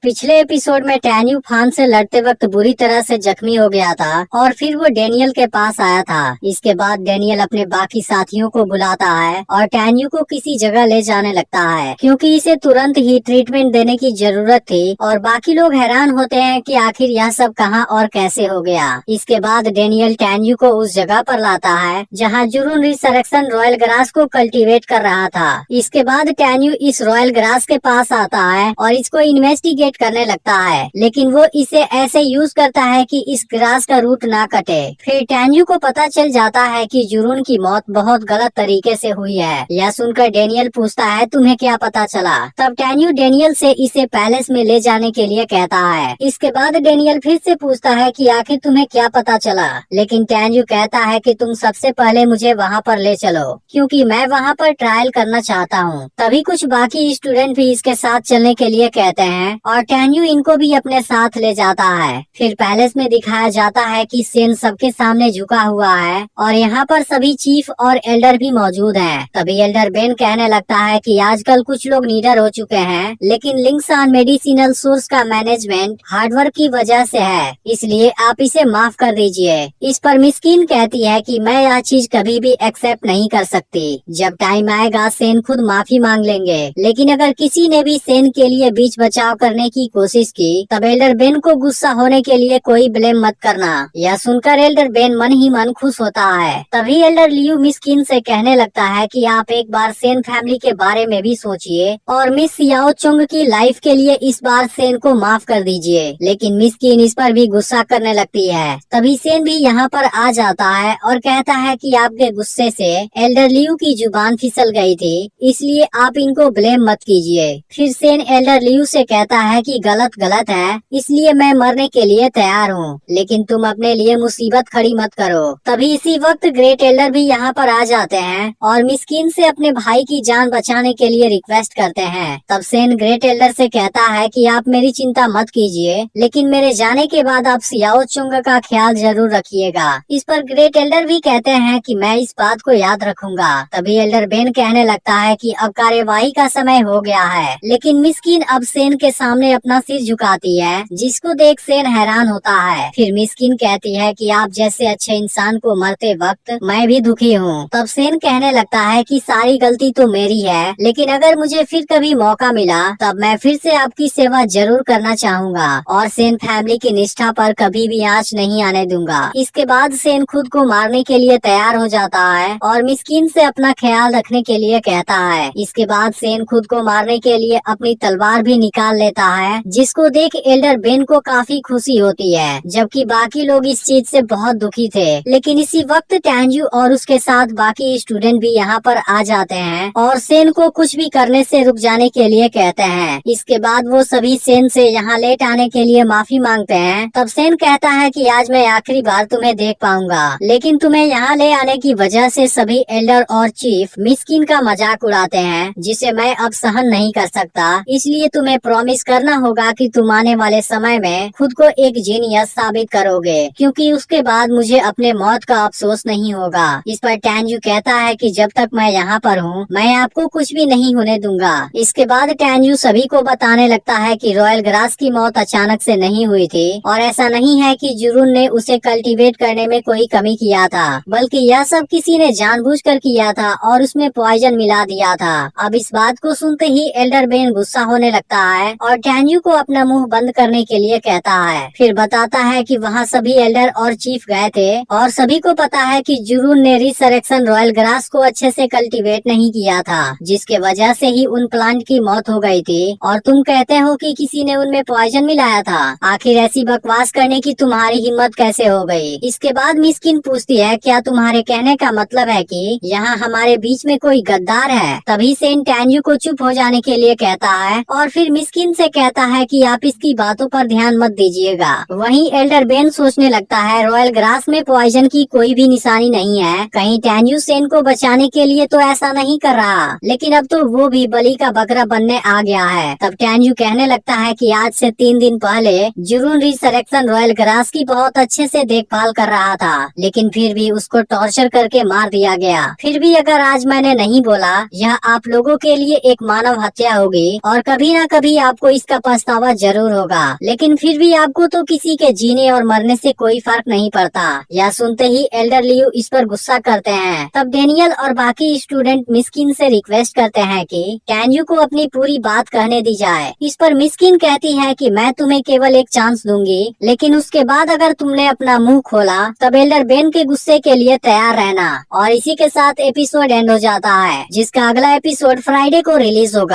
पिछले एपिसोड में टैन्यू फान से लड़ते वक्त बुरी तरह से जख्मी हो गया था और फिर वो डेनियल के पास आया था। इसके बाद डेनियल अपने बाकी साथियों को बुलाता है और टैन्यू को किसी जगह ले जाने लगता है क्योंकि इसे तुरंत ही ट्रीटमेंट देने की जरूरत थी और बाकी लोग हैरान होते हैं कि आखिर यह सब कहां और कैसे हो गया। इसके बाद डेनियल टैन्यू को उस जगह पर लाता है जहां जुरून रिसरेक्शन रॉयल ग्रास को कल्टीवेट कर रहा था। इसके बाद टैन्यू इस रॉयल ग्रास के पास आता है और इसको इन्वेस्टिगेट करने लगता है, लेकिन वो इसे ऐसे यूज करता है कि इस ग्रास का रूट ना कटे। फिर टैन्यू को पता चल जाता है कि जुरून की मौत बहुत गलत तरीके से हुई है। यह सुनकर डेनियल पूछता है तुम्हें क्या पता चला। तब टैन्यू डेनियल से इसे पैलेस में ले जाने के लिए कहता है। इसके बाद डेनियल फिर से पूछता है कि आखिर तुम्हें क्या पता चला, लेकिन टैन्यू कहता है कि तुम सबसे पहले मुझे वहाँ पर ले चलो क्योंकि मैं वहाँ पर ट्रायल करना चाहता हूँ। तभी कुछ बाकी स्टूडेंट भी इसके साथ चलने के लिए कहते हैं और टैन्यू इनको भी अपने साथ ले जाता है। फिर पैलेस में दिखाया जाता है कि सेन सबके सामने झुका हुआ है और यहाँ पर सभी चीफ और एल्डर भी मौजूद हैं। तभी एल्डर बेन कहने लगता है कि आजकल कुछ लोग नीडर हो चुके हैं, लेकिन लिंक्स ऑन मेडिसिनल सोर्स का मैनेजमेंट हार्डवर्क की वजह से है, इसलिए आप इसे माफ कर दीजिए। इस पर मिस्कीन कहती है कि मैं यह चीज कभी भी एक्सेप्ट नहीं कर सकती। जब टाइम आएगा सेन खुद माफी मांग लेंगे, लेकिन अगर किसी ने भी सेन के लिए बीच बचाव करने की कोशिश की तब एल्डर बेन को गुस्सा होने के लिए कोई ब्लेम मत करना। यह सुनकर एल्डर बेन मन ही मन खुश होता है। तभी एल्डर लियू मिस्किन से कहने लगता है कि आप एक बार सेन फैमिली के बारे में भी सोचिए और मिस याओ चुंग की लाइफ के लिए इस बार सेन को माफ कर दीजिए। लेकिन मिस्किन इस पर भी गुस्सा करने लगती है। तभी सेन भी यहाँ पर आ जाता है और कहता है कि आपके गुस्से से एल्डर लियू की जुबान फिसल गई थी, इसलिए आप इनको ब्लेम मत कीजिए। फिर सेन एल्डर लियू से कहता है कि गलत गलत है, इसलिए मैं मरने के लिए तैयार हूँ, लेकिन तुम अपने लिए मुसीबत खड़ी मत करो। तभी इसी वक्त ग्रेट एल्डर भी यहाँ पर आ जाते हैं और मिस्किन से अपने भाई की जान बचाने के लिए रिक्वेस्ट करते हैं। तब सेन ग्रेट एल्डर से कहता है कि आप मेरी चिंता मत कीजिए, लेकिन मेरे जाने के बाद आप सियाओ चुंग का ख्याल जरूर रखिएगा। इस पर ग्रेट एल्डर भी कहते हैं कि मैं इस बात को याद रखूंगा। तभी एल्डर बेन कहने लगता है कि अब कार्यवाही का समय हो गया है, लेकिन मिस्किन अब सेन के सामने अपना सिर झुकाती है, जिसको देख सेन हैरान होता है। फिर मिस्किन कहती है कि आप जैसे अच्छे इंसान को मरते वक्त मैं भी दुखी हूँ। तब सेन कहने लगता है कि सारी गलती तो मेरी है, लेकिन अगर मुझे फिर कभी मौका मिला तब मैं फिर से आपकी सेवा जरूर करना चाहूँगा और सेन फैमिली की निष्ठा पर कभी भी आँच नहीं आने दूंगा। इसके बाद सेन खुद को मारने के लिए तैयार हो जाता है और मिस्किन से अपना ख्याल रखने के लिए कहता है। इसके बाद सेन खुद को मारने के लिए अपनी तलवार भी निकाल लेता है, जिसको देख एल्डर बेन को काफी खुशी होती है, जबकि बाकी लोग इस चीज से बहुत दुखी थे। लेकिन इसी वक्त टैन्यू और उसके साथ बाकी स्टूडेंट भी यहाँ पर आ जाते हैं और सेन को कुछ भी करने से रुक जाने के लिए कहते हैं। इसके बाद वो सभी सेन से यहाँ लेट आने के लिए माफी मांगते हैं। तब सेन कहता है कि आज मैं आखिरी बार तुम्हें देख पाऊंगा, लेकिन तुम्हें यहाँ ले आने की वजह से सभी एल्डर और चीफ मिस्किन का मजाक उड़ाते हैं, जिसे मैं अब सहन नहीं कर सकता। इसलिए तुम्हें प्रॉमिस करना होगा कि तुम आने वाले समय में खुद को एक जीनियस साबित करोगे, क्योंकि उसके बाद मुझे अपने मौत का अफसोस नहीं होगा। इस पर टैन्यू कहता है कि जब तक मैं यहाँ पर हूँ मैं आपको कुछ भी नहीं होने दूंगा। इसके बाद टैन्यू सभी को बताने लगता है कि रॉयल ग्रास की मौत अचानक से नहीं हुई थी और ऐसा नहीं है कि जुरून ने उसे कल्टीवेट करने में कोई कमी किया था, बल्कि यह सब किसी ने जानबूझकर किया था और उसमें पॉइजन मिला दिया था। अब इस बात को सुनते ही एल्डर बेन गुस्सा होने लगता है और टैन्यू को अपना मुंह बंद करने के लिए कहता है। फिर बताता है कि वहाँ सभी एल्डर और चीफ गए थे और सभी को पता है कि जुरून ने रिसरेक्शन रॉयल ग्रास को अच्छे से कल्टीवेट नहीं किया था, जिसके वजह से ही उन प्लांट की मौत हो गई थी, और तुम कहते हो कि किसी ने उनमें पॉइजन मिलाया था। आखिर ऐसी बकवास करने की तुम्हारी हिम्मत कैसे हो गई? इसके बाद मिस्किन पूछती है क्या तुम्हारे कहने का मतलब है कि यहाँ हमारे बीच में कोई गद्दार है? तभी सेन टैन्यू को चुप हो जाने के लिए कहता है और फिर मिस्किन से कहता है कि आप इसकी बातों पर ध्यान मत दीजिएगा। वहीं एल्डर बेन सोचने लगता है रॉयल ग्रास में पॉइजन की कोई भी निशानी नहीं है, कहीं टैन्यू सेन को बचाने के लिए तो ऐसा नहीं कर रहा, लेकिन अब तो वो भी बलि का बकरा बनने आ गया है। तब टैन्यू कहने लगता है कि आज से 3 दिन पहले जुरून रिसरेक्शन रॉयल ग्रास की बहुत अच्छे से देखभाल कर रहा था, लेकिन फिर भी उसको टॉर्चर करके मार दिया गया। फिर भी अगर आज मैंने नहीं बोला, यह आप लोगों के लिए एक मानव हत्या होगी और कभी न कभी आपको इसका का पछतावा जरूर होगा, लेकिन फिर भी आपको तो किसी के जीने और मरने से कोई फर्क नहीं पड़ता। यह सुनते ही एल्डर लियू इस पर गुस्सा करते हैं। तब डेनियल और बाकी स्टूडेंट मिस्किन से रिक्वेस्ट करते हैं कि टैन्यू को अपनी पूरी बात कहने दी जाए। इस पर मिस्किन कहती है कि मैं तुम्हें केवल एक चांस दूंगी, लेकिन उसके बाद अगर तुमने अपना मुंह खोला तब एल्डर बेन के गुस्से के लिए तैयार रहना। और इसी के साथ एपिसोड एंड हो जाता है, जिसका अगला एपिसोड फ्राइडे को रिलीज होगा।